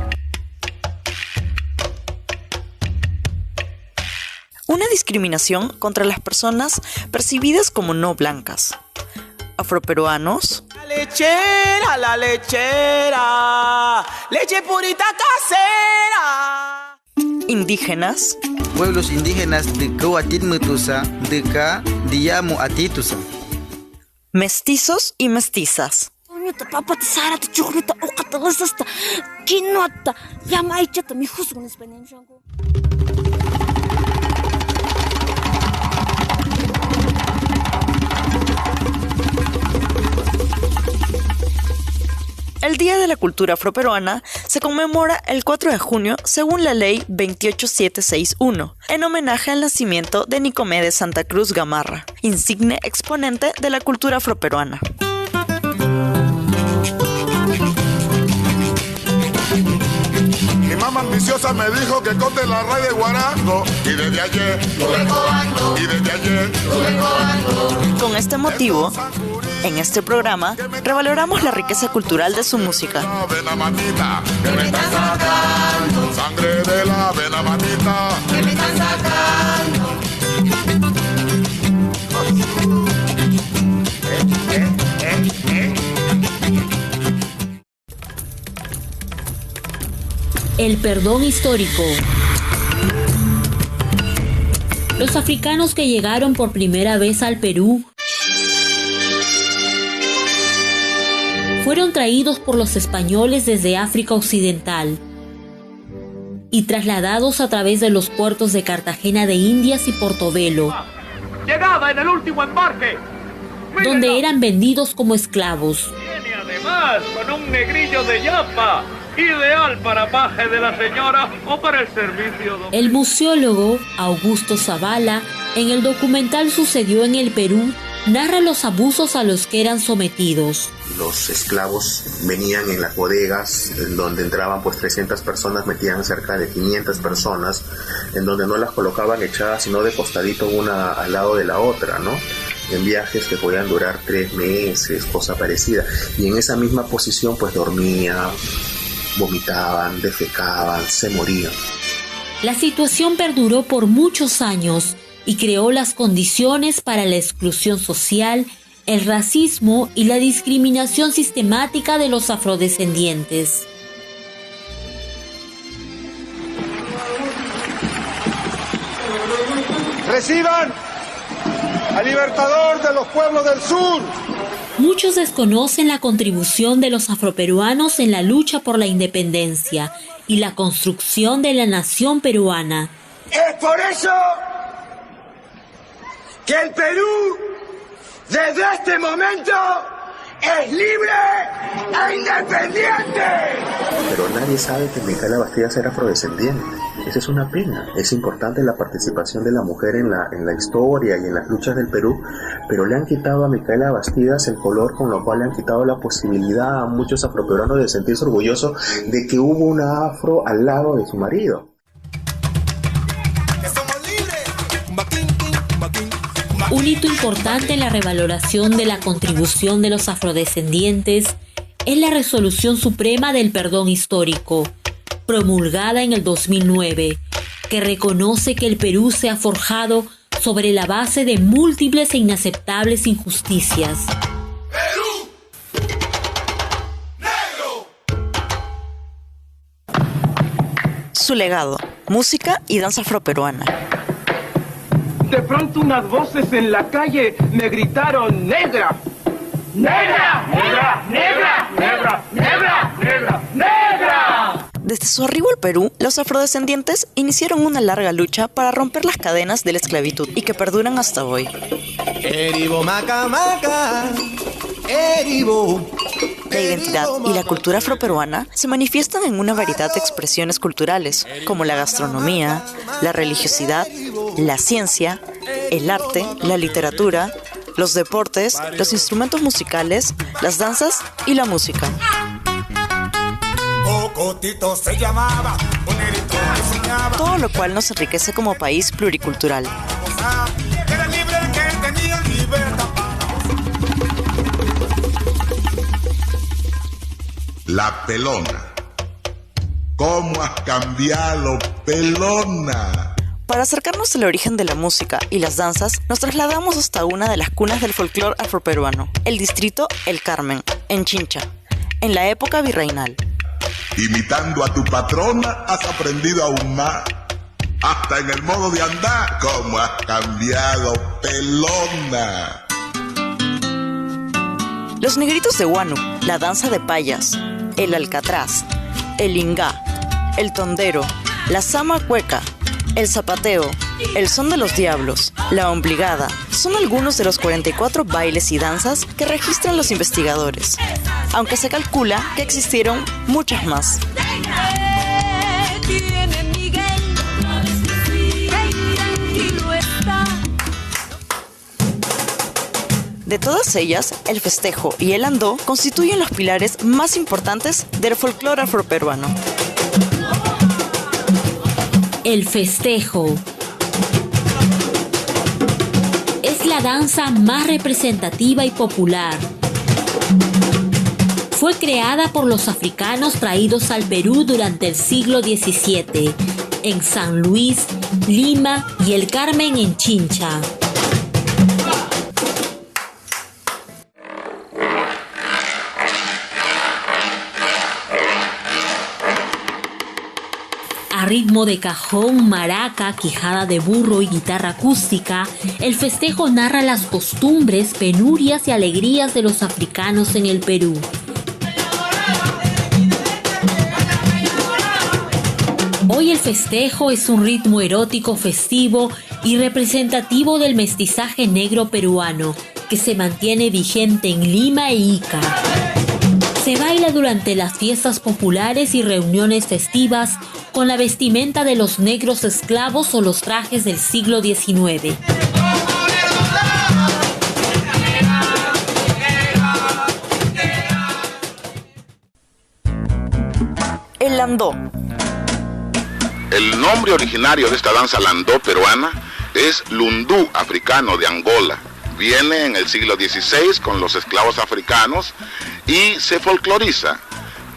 Una discriminación contra las personas percibidas como no blancas. Afroperuanos, la lechera, leche purita casera. Indígenas, pueblos indígenas de Coatitmutusa, de Ca, Diamu Atitusa. Mestizos y mestizas. El Día de la Cultura Afroperuana se conmemora el 4 de junio según la Ley 28761, en homenaje al nacimiento de Nicomé de Santa Cruz Gamarra, insigne exponente de la cultura afroperuana. Mi mamá ambiciosa me dijo que corte la raíz de guarango y desde ayer, Con este motivo, en este programa, revaloramos la riqueza cultural de su música. Sangre de la vena manita, El perdón histórico. Los africanos que llegaron por primera vez al Perú fueron traídos por los españoles desde África Occidental y trasladados a través de los puertos de Cartagena de Indias y Portobelo, Llegada en el último embarque. donde eran vendidos como esclavos. Viene además con un negrillo de yapa, ideal para paje de la señora o para el servicio. El museólogo Augusto Zavala, en el documental Sucedió en el Perú, narra los abusos a los que eran sometidos. Los esclavos venían en las bodegas, en donde entraban pues 300 personas, metían cerca de 500 personas, en donde no las colocaban echadas, sino de costadito una al lado de la otra, ¿no? En viajes que podían durar 3 meses, cosa parecida. Y en esa misma posición pues dormían, vomitaban, defecaban, se morían. La situación perduró por muchos años y creó las condiciones para la exclusión social, el racismo y la discriminación sistemática de los afrodescendientes. Reciban al libertador de los pueblos del sur. Muchos desconocen la contribución de los afroperuanos en la lucha por la independencia y la construcción de la nación peruana. Es por eso que el Perú, desde este momento, es libre e independiente. Pero nadie sabe que Micaela Bastidas era afrodescendiente. Esa es una pena. Es importante la participación de la mujer en la historia y en las luchas del Perú, pero le han quitado a Micaela Bastidas el color, con lo cual le han quitado la posibilidad a muchos afroperuanos de sentirse orgullosos de que hubo una afro al lado de su marido. Un hito importante en la revaloración de la contribución de los afrodescendientes es la Resolución Suprema del Perdón Histórico, promulgada en el 2009, que reconoce que el Perú se ha forjado sobre la base de múltiples e inaceptables injusticias. Su legado, música y danza afroperuana. De pronto unas voces en la calle me gritaron ¡negra! ¡Negra! ¡Negra! ¡Negra! ¡Negra! ¡Negra! ¡Negra! ¡Negra! Desde su arribo al Perú, los afrodescendientes iniciaron una larga lucha para romper las cadenas de la esclavitud y que perduran hasta hoy. Eribo maca maca, eribo. La identidad y la cultura afroperuana se manifiestan en una variedad de expresiones culturales, como la gastronomía, la religiosidad, la ciencia, el arte, la literatura, los deportes, los instrumentos musicales, las danzas y la música. Se llamaba, todo lo cual nos enriquece como país pluricultural. era libre que tenía libertad. La pelona. ¿Cómo has cambiado, pelona? Para acercarnos al origen de la música y las danzas, nos trasladamos hasta una de las cunas del folclore afroperuano, el distrito El Carmen, en Chincha, en la época virreinal. Imitando a tu patrona, has aprendido aún más. Hasta en el modo de andar, ¿cómo has cambiado, pelona? Los negritos de Huánuco, la danza de payas, el alcatraz, el ingá, el tondero, la sama cueca, el zapateo, el son de los diablos, la ombligada, son algunos de los 44 bailes y danzas que registran los investigadores, aunque se calcula que existieron muchas más. De todas ellas, el festejo y el andó constituyen los pilares más importantes del folclore afroperuano. El festejo es la danza más representativa y popular. Fue creada por los africanos traídos al Perú durante el siglo XVII, en San Luis, Lima y El Carmen en Chincha. ritmo de cajón, maraca, quijada de burro y guitarra acústica, el festejo narra las costumbres, penurias y alegrías de los africanos en el Perú. Hoy el festejo es un ritmo erótico festivo y representativo del mestizaje negro peruano, que se mantiene vigente en Lima e Ica. Se baila durante las fiestas populares y reuniones festivas con la vestimenta de los negros esclavos o los trajes del siglo XIX. El landó. El nombre originario de esta danza landó peruana es lundú africano de Angola. Viene en el siglo XVI con los esclavos africanos y se folcloriza.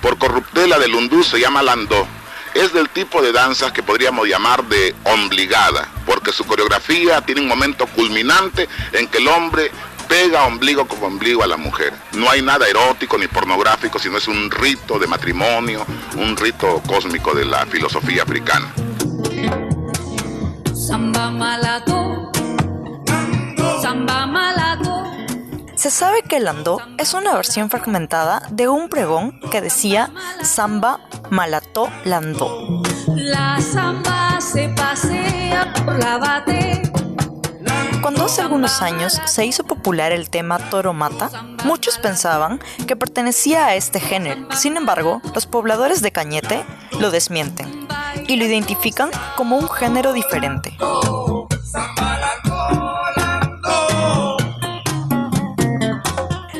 Por corruptela de lundú se llama landó. Es del tipo de danzas que podríamos llamar de ombligada, porque su coreografía tiene un momento culminante en que el hombre pega ombligo con ombligo a la mujer. No hay nada erótico ni pornográfico, sino es un rito de matrimonio, un rito cósmico de la filosofía africana. Samba malato, samba malato. Se sabe que el landó es una versión fragmentada de un pregón que decía samba malato landó. La samba se pasea por la bate. Cuando hace algunos años se hizo popular el tema Toro Mata, muchos pensaban que pertenecía a este género. Sin embargo, los pobladores de Cañete lo desmienten y lo identifican como un género diferente.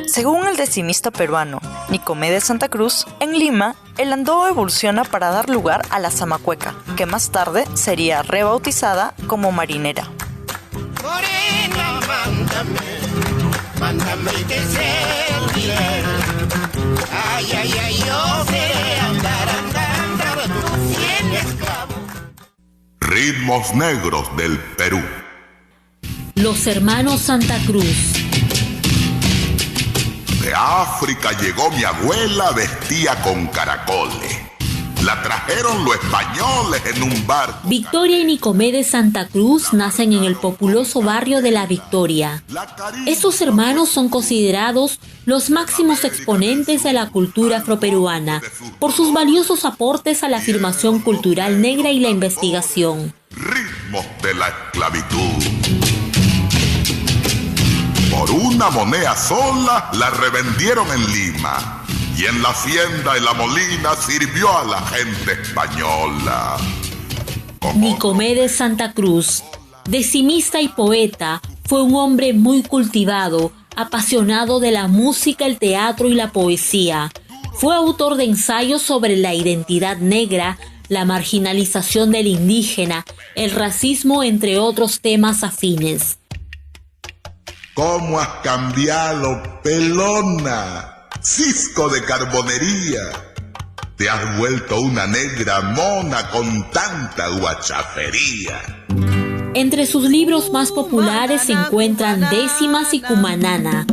Según el decimista peruano Nicomedes Santa Cruz, en Lima, el landó evoluciona para dar lugar a la zamacueca, que más tarde sería rebautizada como marinera. Morena, mándame que serviré. Ay, ay, ay, yo seré andar, cien esclavos. Ritmos negros del Perú. Los hermanos Santa Cruz. De África llegó mi abuela, vestía con caracoles. La trajeron los españoles en un barco. Victoria y Nicomedes Santa Cruz nacen en el populoso barrio de La Victoria. Estos hermanos son considerados los máximos exponentes de la cultura afroperuana por sus valiosos aportes a la afirmación cultural negra y la investigación. Ritmos de la esclavitud. Por una moneda sola la revendieron en Lima. Y en la hacienda y la molina sirvió a la gente española. Nicomedes Santa Cruz, decimista y poeta, fue un hombre muy cultivado, apasionado de la música, el teatro y la poesía. Fue autor de ensayos sobre la identidad negra, la marginalización del indígena, el racismo, entre otros temas afines. ¿Cómo has cambiado, pelona? Cisco de carbonería, te has vuelto una negra mona con tanta guachafería. Entre sus libros más populares se encuentran Décimas y Cumanana.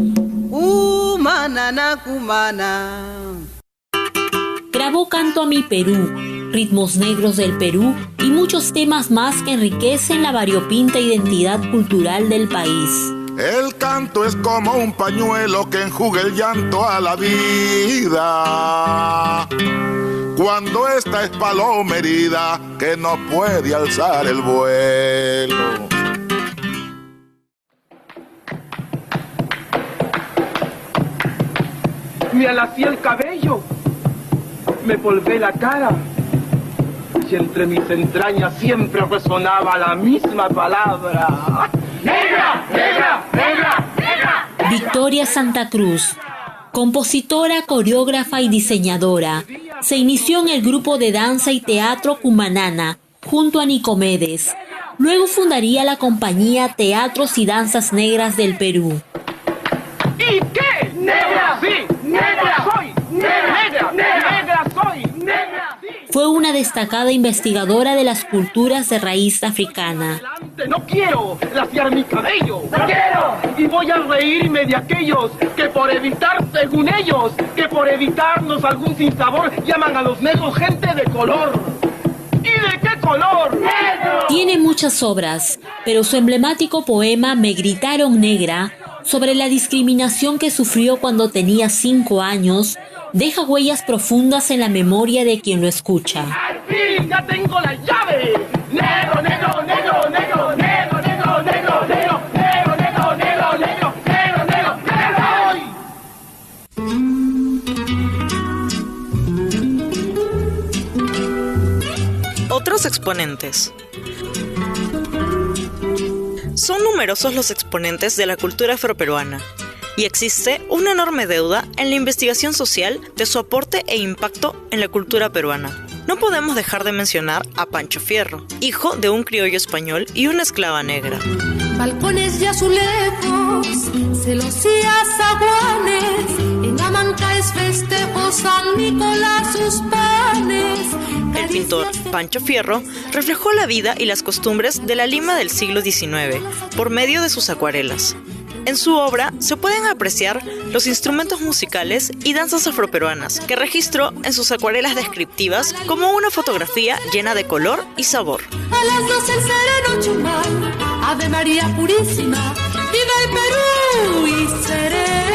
Grabó Canto a mi Perú, Ritmos negros del Perú y muchos temas más que enriquecen la variopinta identidad cultural del país. El canto es como un pañuelo que enjuga el llanto a la vida. Cuando esta es paloma herida que no puede alzar el vuelo. Me alacié el cabello, me polvé la cara y entre mis entrañas siempre resonaba la misma palabra. ¡Negra! ¡Negra! ¡Negra! ¡Negra! Victoria Santa Cruz, compositora, coreógrafa y diseñadora, se inició en el grupo de danza y teatro Cumanana, junto a Nicomedes. Luego fundaría la compañía Teatros y Danzas Negras del Perú. ¿Y qué? ¡Negra! ¡Sí! ¡Negra soy! ¡Negra! ¡Negra! ¡Negra soy! ¡Negra! Sí. Fue una destacada investigadora de las culturas de raíz africana. No quiero laciar mi cabello. ¡No quiero! Y voy a reírme de aquellos que por evitar, según ellos, que por evitarnos algún sinsabor llaman a los negros gente de color. ¿Y de qué Tiene muchas obras, pero su emblemático poema Me gritaron negra, sobre la discriminación que sufrió cuando tenía 5 años, deja huellas profundas en la memoria de quien lo escucha. ¡Sí, ya tengo la llave! ¡Negro, negro, negro, negro, negro, negro, negro, negro, negro, negro, negro, negro, negro, negro, negro! Otros exponentes. Son numerosos los exponentes de la cultura afroperuana, y existe una enorme deuda en la investigación social de su aporte e impacto en la cultura peruana. No podemos dejar de mencionar a Pancho Fierro, hijo de un criollo español y una esclava negra. Balcones y azulejos, celos y azaguanes, en Amancaes festejos San Nicolás sus panes. El pintor Pancho Fierro reflejó la vida y las costumbres de la Lima del siglo XIX por medio de sus acuarelas. En su obra se pueden apreciar los instrumentos musicales y danzas afroperuanas que registró en sus acuarelas descriptivas como una fotografía llena de color y sabor. A las 12 el sereno chumbal, Ave María Purísima, viva el Perú y sereno.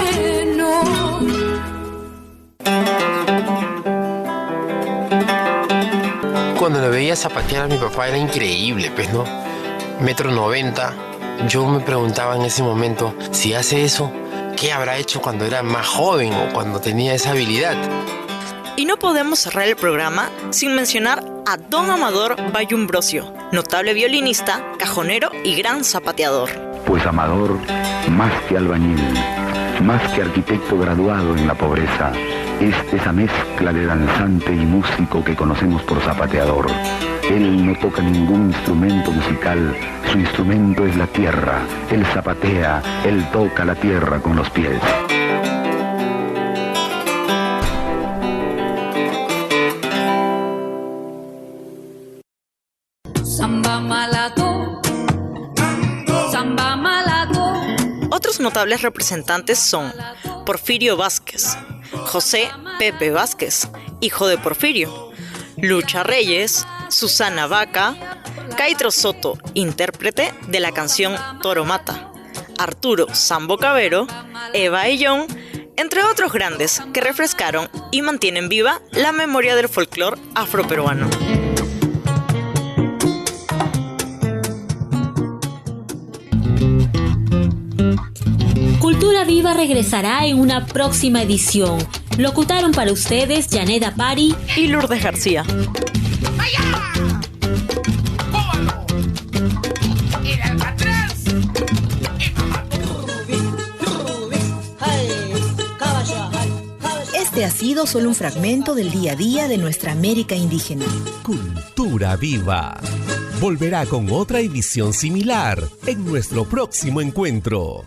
Cuando lo veía zapatear a mi papá era increíble, pues, ¿no? 1,90 m. Yo me preguntaba en ese momento, si hace eso, ¿qué habrá hecho cuando era más joven o cuando tenía esa habilidad? Y no podemos cerrar el programa sin mencionar a Don Amador Bayumbrosio, notable violinista, cajonero y gran zapateador. Pues Amador, más que albañil, más que arquitecto graduado en la pobreza, es esa mezcla de danzante y músico que conocemos por zapateador. Él no toca ningún instrumento musical, su instrumento es la tierra. Él zapatea, él toca la tierra con los pies. Samba malato, samba malato. Otros notables representantes son Porfirio Vázquez, José Pepe Vázquez, hijo de Porfirio, Lucha Reyes, Susana Vaca, Caitro Soto, intérprete de la canción Toro Mata, Arturo Sambo Cabero, Eva Ellón, entre otros grandes que refrescaron y mantienen viva la memoria del folclore afroperuano. Cultura Viva regresará en una próxima edición. Locutaron para ustedes Janet Apari y Lourdes García. Este ha sido solo un fragmento del día a día de nuestra América indígena. Cultura Viva volverá con otra edición similar en nuestro próximo encuentro.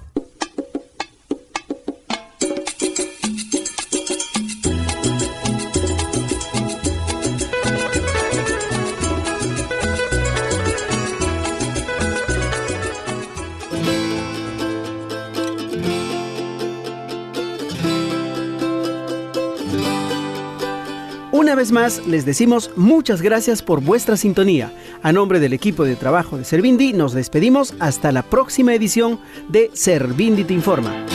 Una vez más, les decimos muchas gracias por vuestra sintonía. A nombre del equipo de trabajo de Servindi, nos despedimos hasta la próxima edición de Servindi Te Informa.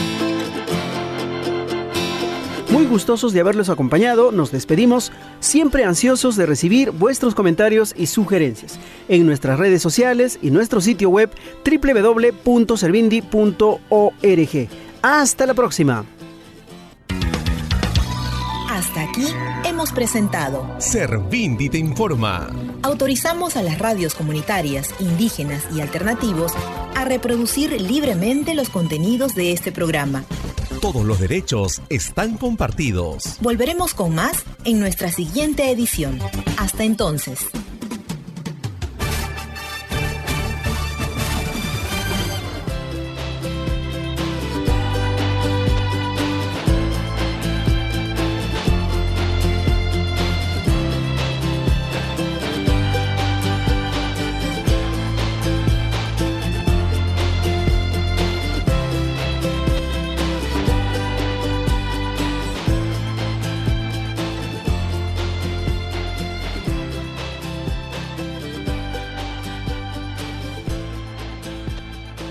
Muy gustosos de haberlos acompañado, nos despedimos, siempre ansiosos de recibir vuestros comentarios y sugerencias en nuestras redes sociales y nuestro sitio web www.servindi.org. ¡Hasta la próxima! Hasta aquí hemos presentado Servindi Te Informa. Autorizamos a las radios comunitarias, indígenas y alternativos a reproducir libremente los contenidos de este programa. Todos los derechos están compartidos. Volveremos con más en nuestra siguiente edición. Hasta entonces.